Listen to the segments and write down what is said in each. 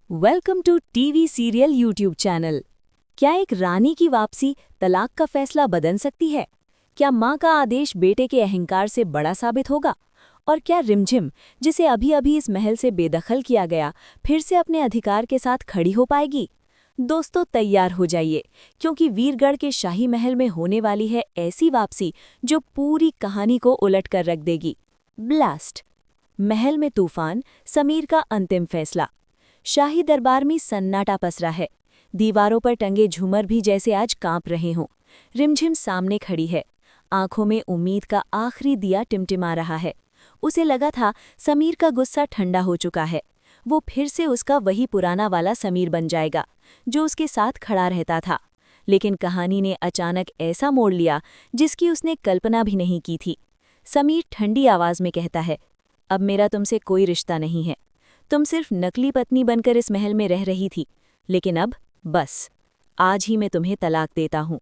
Welcome to TV serial YouTube channel. क्या एक रानी की वापसी तलाक का फैसला बदल सकती है? क्या मां का आदेश बेटे के अहंकार से बड़ा साबित होगा? और क्या रिमझिम, जिसे अभी अभी इस महल से बेदखल किया गया, फिर से अपने अधिकार के साथ खड़ी हो पाएगी? दोस्तों तैयार हो जाइए, क्योंकि वीरगढ़ के शाही महल में होने वाली है ऐसी वापसी जो पूरी कहानी को उलट कर रख देगी। ब्लास्ट। महल में तूफान, समीर का अंतिम फैसला। शाही दरबार में सन्नाटा पसरा है। दीवारों पर टंगे झूमर भी जैसे आज कांप रहे हों। रिमझिम सामने खड़ी है। आंखों में उम्मीद का आखिरी दिया टिमटिमा रहा है। उसे लगा था समीर का गुस्सा ठंडा हो चुका है। वो फिर से उसका वही पुराना वाला समीर बन जाएगा, जो उसके साथ खड़ा रहता था। लेकिन कहानी ने अचानक ऐसा मोड़ लिया जिसकी उसने कल्पना भी नहीं की थी। समीर ठंडी आवाज में कहता है, अब मेरा तुमसे कोई रिश्ता नहीं है। तुम सिर्फ नकली पत्नी बनकर इस महल में रह रही थी, लेकिन अब बस, आज ही मैं तुम्हें तलाक देता हूँ।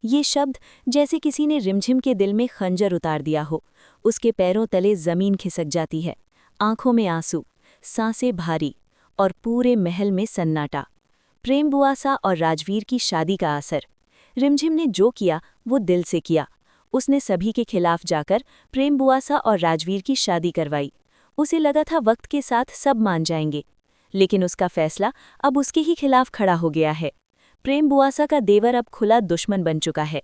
ये शब्द जैसे किसी ने रिमझिम के दिल में खंजर उतार दिया हो। उसके पैरों तले जमीन खिसक जाती है। आंखों में आंसू, सांसें भारी, और पूरे महल में सन्नाटा। प्रेम बुआसा और राजवीर की शादी का असर। रिमझिम ने जो किया वो दिल से किया। उसने सभी के खिलाफ जाकर प्रेम बुआसा और राजवीर की शादी करवाई। उसे लगा था वक्त के साथ सब मान जाएंगे, लेकिन उसका फैसला अब उसके ही खिलाफ खड़ा हो गया है। प्रेम बुआसा का देवर अब खुला दुश्मन बन चुका है।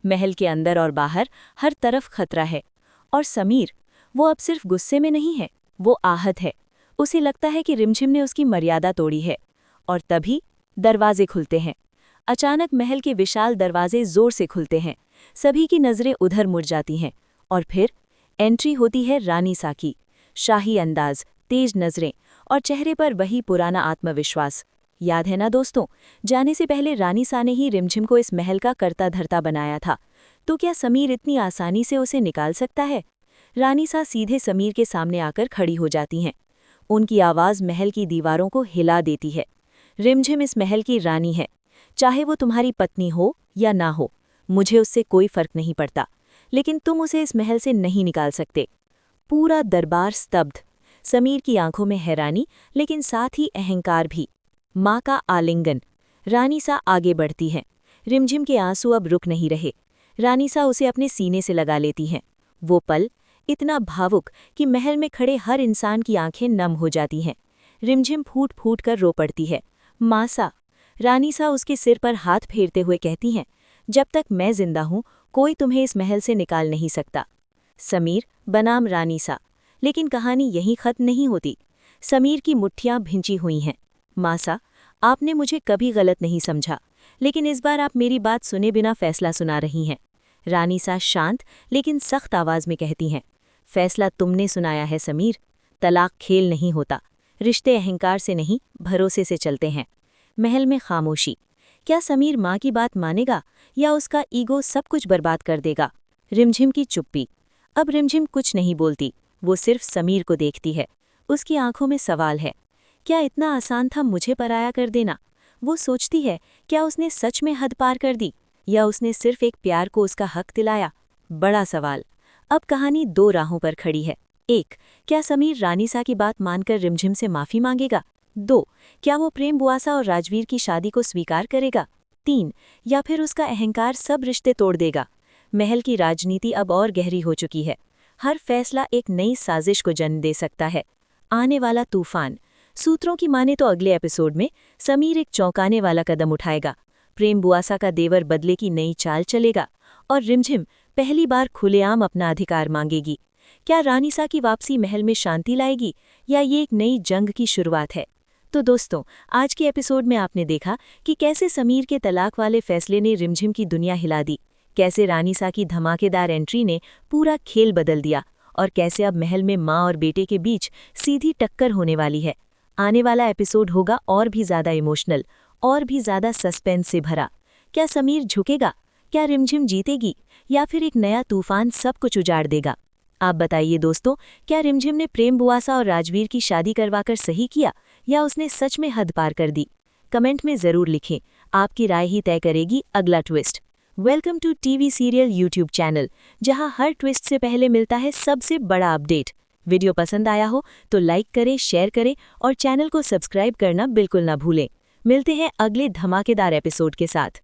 महल के अंदर और बाहर हर तरफ खतरा है। और समीर, वो अब सिर्फ गुस्से में नहीं है, वो आहत है। उसे लगता है कि रिमझिम ने उसकी मर्यादा तोड़ी है। और तभी दरवाजे खुलते हैं। अचानक महल के विशाल दरवाजे जोर से खुलते हैं। सभी की नजरें उधर मुड़ जाती हैं। और फिर एंट्री होती है रानी सा की। शाही अंदाज, तेज नजरें और चेहरे पर वही पुराना आत्मविश्वास। याद है ना दोस्तों, जाने से पहले रानी सा ने ही रिमझिम को इस महल का कर्ता धर्ता बनाया था। तो क्या समीर इतनी आसानी से उसे निकाल सकता है? रानी सा सीधे समीर के सामने आकर खड़ी हो जाती हैं। उनकी आवाज़ महल की दीवारों को हिला देती है। रिमझिम इस महल की रानी है। चाहे वो तुम्हारी पत्नी हो या ना हो, मुझे उससे कोई फर्क नहीं पड़ता, लेकिन तुम उसे इस महल से नहीं निकाल सकते। पूरा दरबार स्तब्ध। समीर की आंखों में हैरानी, लेकिन साथ ही अहंकार भी। माँ का आलिंगन। रानी सा आगे बढ़ती है। रिमझिम के आंसू अब रुक नहीं रहे। रानी सा उसे अपने सीने से लगा लेती हैं। वो पल इतना भावुक कि महल में खड़े हर इंसान की आंखें नम हो जाती हैं। रिमझिम फूट फूट कर रो पड़ती है, माँ सा। रानी सा उसके सिर पर हाथ फेरते हुए कहती हैं, जब तक मैं जिंदा हूँ कोई तुम्हें इस महल से निकाल नहीं सकता। समीर बनाम रानी सा। लेकिन कहानी यहीं खत्म नहीं होती। समीर की मुट्ठियां भिंची हुई हैं। माँ सा, आपने मुझे कभी गलत नहीं समझा, लेकिन इस बार आप मेरी बात सुने बिना फैसला सुना रही हैं। रानी सा शांत लेकिन सख्त आवाज में कहती हैं, फैसला तुमने सुनाया है समीर। तलाक खेल नहीं होता। रिश्ते अहंकार से नहीं, भरोसे से चलते हैं। महल में खामोशी। क्या समीर माँ की बात मानेगा या उसका ईगो सब कुछ बर्बाद कर देगा? रिमझिम की चुप्पी। अब रिमझिम कुछ नहीं बोलती, वो सिर्फ समीर को देखती है। उसकी आंखों में सवाल है, क्या इतना आसान था मुझे पराया कर देना? वो सोचती है, क्या उसने सच में हद पार कर दी, या उसने सिर्फ एक प्यार को उसका हक दिलाया? बड़ा सवाल। अब कहानी दो राहों पर खड़ी है। 1, क्या समीर रानी सा की बात मानकर रिमझिम से माफी मांगेगा? 2, क्या वो प्रेम बुआसा और राजवीर की शादी को स्वीकार करेगा? 3, या फिर उसका अहंकार सब रिश्ते तोड़ देगा? महल की राजनीति अब और गहरी हो चुकी है। हर फैसला एक नई साजिश को जन्म दे सकता है। आने वाला तूफान। सूत्रों की माने तो अगले एपिसोड में समीर एक चौंकाने वाला कदम उठाएगा। प्रेम बुआसा का देवर बदले की नई चाल चलेगा, और रिमझिम पहली बार खुलेआम अपना अधिकार मांगेगी। क्या रानी सा की वापसी महल में शांति लाएगी, या ये एक नई जंग की शुरुआत है? तो दोस्तों, आज के एपिसोड में आपने देखा कि कैसे समीर के तलाक वाले फैसले ने रिमझिम की दुनिया हिला दी, कैसे रानी सा की धमाकेदार एंट्री ने पूरा खेल बदल दिया, और कैसे अब महल में माँ और बेटे के बीच सीधी टक्कर होने वाली है। आने वाला एपिसोड होगा और भी ज़्यादा इमोशनल, और भी ज़्यादा सस्पेंस से भरा। क्या समीर झुकेगा? क्या रिमझिम जीतेगी? या फिर एक नया तूफान सब कुछ उजाड़ देगा? आप बताइए दोस्तों, क्या रिमझिम ने प्रेम बुआसा और राजवीर की शादी करवाकर सही किया, या उसने सच में हद पार कर दी? कमेंट में ज़रूर लिखें। आपकी राय ही तय करेगी अगला twist. Welcome to TV serial YouTube channel, जहां हर ट्विस्ट से पहले मिलता है सबसे बड़ा अपडेट। वीडियो पसंद आया हो तो लाइक करें, शेयर करें और चैनल को सब्सक्राइब करना बिल्कुल ना भूलें। मिलते हैं अगले धमाकेदार एपिसोड के साथ।